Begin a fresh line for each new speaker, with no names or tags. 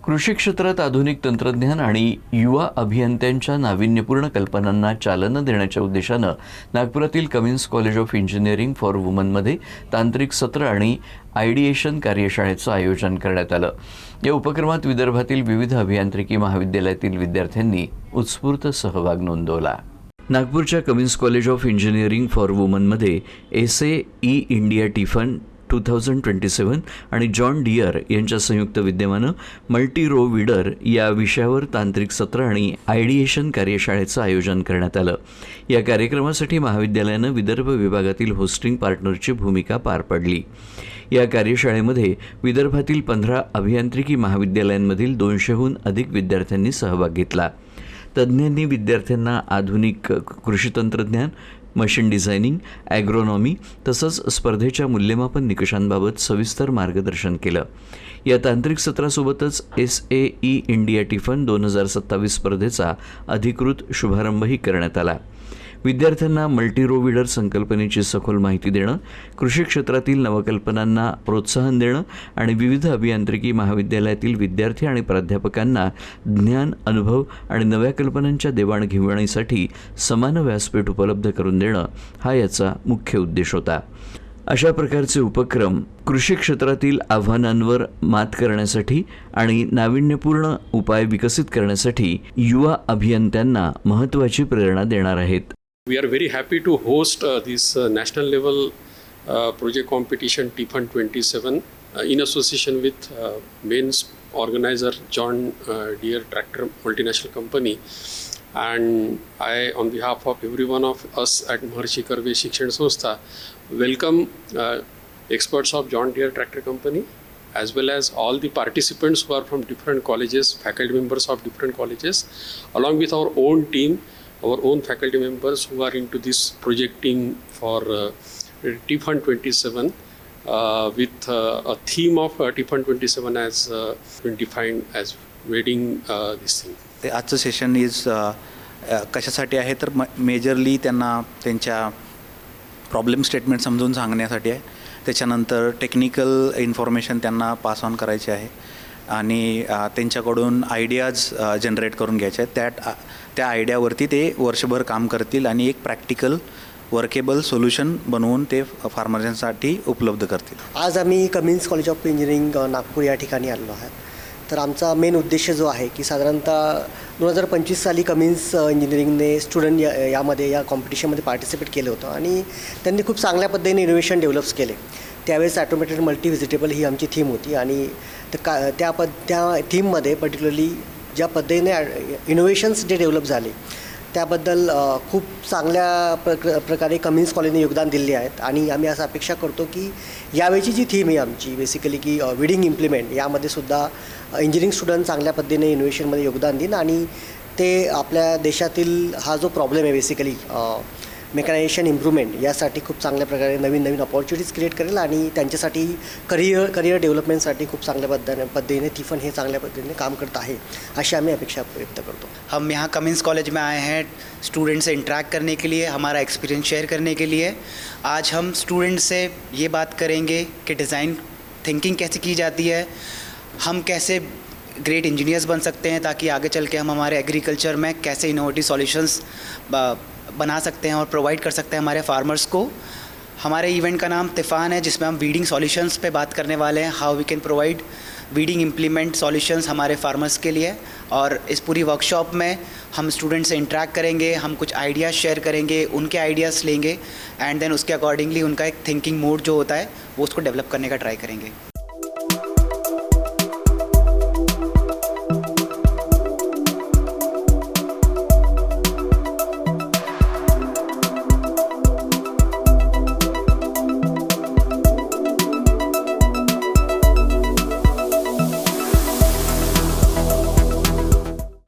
कृषी क्षेत्रात आधुनिक तंत्रज्ञान आणि युवा अभियंत्यांच्या नाविन्यपूर्ण कल्पनांना चालना देण्याच्या उद्देशानं नागपुरातील Cummins college of engineering for वुमनमध्ये तांत्रिक सत्र आणि आयडिएशन कार्यशाळेचं आयोजन करण्यात आलं. या उपक्रमात विदर्भातील विविध अभियांत्रिकी महाविद्यालयातील विद्यार्थ्यांनी उत्स्फूर्त सहभाग नोंदवला. नागपूरच्या Cummins college of engineering for वुमनमध्ये SAE इंडिया टिफन 2027 आणि जॉन डियर यांच्या संयुक्त विद्यमानं मल्टी रो विडर या विषयावर तांत्रिक सत्र आणि आयडिएशन कार्यशाळेचं आयोजन करण्यात आलं. या कार्यक्रमासाठी महाविद्यालयानं विदर्भ विभागातील होस्टिंग पार्टनरची भूमिका पार पडली. या कार्यशाळेमध्ये विदर्भातील 15 अभियांत्रिकी महाविद्यालयांमधील 200हून अधिक विद्यार्थ्यांनी सहभाग घेतला. तज्ज्ञांनी विद्यार्थ्यांना आधुनिक कृषी तंत्रज्ञान, मशीन डिझायनिंग, ॲग्रोनॉमी तसंच स्पर्धेच्या मूल्यमापन निकषांबाबत सविस्तर मार्गदर्शन केलं. या तांत्रिक सत्रासोबतच SAE इंडिया टिफन 2027 स्पर्धेचा अधिकृत शुभारंभही करण्यात आला. विद्यार्थ्यांना मल्टी रो विडर संकल्पनेची सखोल माहिती देणं, कृषी क्षेत्रातील नवकल्पनांना प्रोत्साहन देणं आणि विविध अभियांत्रिकी महाविद्यालयातील विद्यार्थी आणि प्राध्यापकांना ज्ञान, अनुभव आणि नव्या कल्पनांच्या देवाणघेवाणीसाठी समान व्यासपीठ उपलब्ध करून देणं हा याचा मुख्य उद्देश होता. अशा प्रकारचे उपक्रम कृषी क्षेत्रातील आव्हानांवर मात करण्यासाठी आणि नाविन्यपूर्ण उपाय विकसित करण्यासाठी युवा अभियंत्यांना महत्त्वाची प्रेरणा देणार आहेत.
We are very happy to host this national level project competition TFUN 27 in association with mains organizer John Deere Tractor multinational company, and I on behalf of every one of us at Maharshi Karve Shikshan Sanstha welcome experts of John Deere Tractor Company as well as all the participants who are from different colleges, faculty members of different colleges, along with our own team, our own faculty members who are into this projecting for TFUN 27 with a theme of TFUN 27 as defined as wedding this thing.
ते आजचं session is कशासाठी आहे तर majorly त्यांना त्यांच्या problem statement समजून सांगण्यासाठी आहे. त्याच्यानंतर टेक्निकल इन्फॉर्मेशन त्यांना पास ऑन करायची आहे आणि त्यांच्याकडून आयडियाज जनरेट करून घ्यायचे आहेत. त्या आयडियावरती ते वर्षभर काम करतील आणि एक प्रॅक्टिकल वर्केबल सोल्युशन बनवून ते फार्मर्ससाठी उपलब्ध करतील.
आज आम्ही Cummins college of engineering Nagpur या ठिकाणी आलेलो आहे. तर आमचा मेन उद्देश जो आहे की साधारणतः 2025 साली कमिन्स इंजिनिअरिंगने स्टुडंट या कॉम्पिटिशनमध्ये पार्टिसिपेट केलं होतं आणि त्यांनी खूप चांगल्या पद्धतीने इनोव्हेशन डेव्हलप्स केले. त्यावेळेस ॲटोमेटेड मल्टी व्हिजिटेबल ही आमची थीम होती आणि त्या थीममध्ये पर्टिक्युलरली ज्या पद्धतीने इनोव्हेशन्स जे डेव्हलप झाले त्याबद्दल खूप चांगल्या प्रकारे कमिन्स कॉलेजने योगदान दिले आहेत आणि आम्ही असं अपेक्षा करतो की यावेळची जी थीम आहे आमची बेसिकली की विडिंग इम्प्लिमेंट, यामध्ये सुद्धा इंजिनिअरिंग स्टुडंट चांगल्या पद्धतीने इनोव्हेशनमध्ये योगदान देईन आणि ते आपल्या देशातील हा जो प्रॉब्लेम आहे बेसिकली मेकॅनायझेशन इम्प्रूव्हमेंट यासाठी खूप चांगल्या प्रकारे नवीन अपॉर्च्युनिटीज क्रिएट करेल आणि त्यांच्यासाठी करिअर डेव्हलपमेंटसाठी खूप चांगल्या पद्धतीने टिफन हे चांगल्या पद्धतीने काम करत आहे अशी आम्ही अपेक्षा व्यक्त करतो.
हम यहाँ कमिन्स कॉलेज में आए हैं स्टूडेंट से इंटरेक्ट करने के लिए, हमारा एक्सपीरियंस शेयर करने के लिए. आज हम स्टूडेंट से ये बात करेंगे कि डिज़ाइन थिंकिंग कैसे की जाती है, हम कैसे ग्रेट इंजीनियर्स बन सकते हैं ताकि आगे चल के हम हमारे एग्रीकल्चर में कैसे इनोवेटिव सॉल्यूशंस बना सकते हैं और प्रोवाइड कर सकते हैं हमारे फार्मर्स को. हमारे इवेंट का नाम तिफान है जिसमें हम वीडिंग सॉल्यूशंस पे बात करने वाले हैं, how we can provide weeding implement solutions हमारे फार्मर्स के लिए. और इस पूरी वर्कशॉप में हम स्टूडेंट से इंटरेक्ट करेंगे, हम कुछ आइडियाज़ शेयर करेंगे, उनके आइडियाज़ लेंगे एंड देन उसके अकॉर्डिंगली उनका एक थिंकिंग मोड जो होता है वो उसको डेवलप करने का ट्राई करेंगे.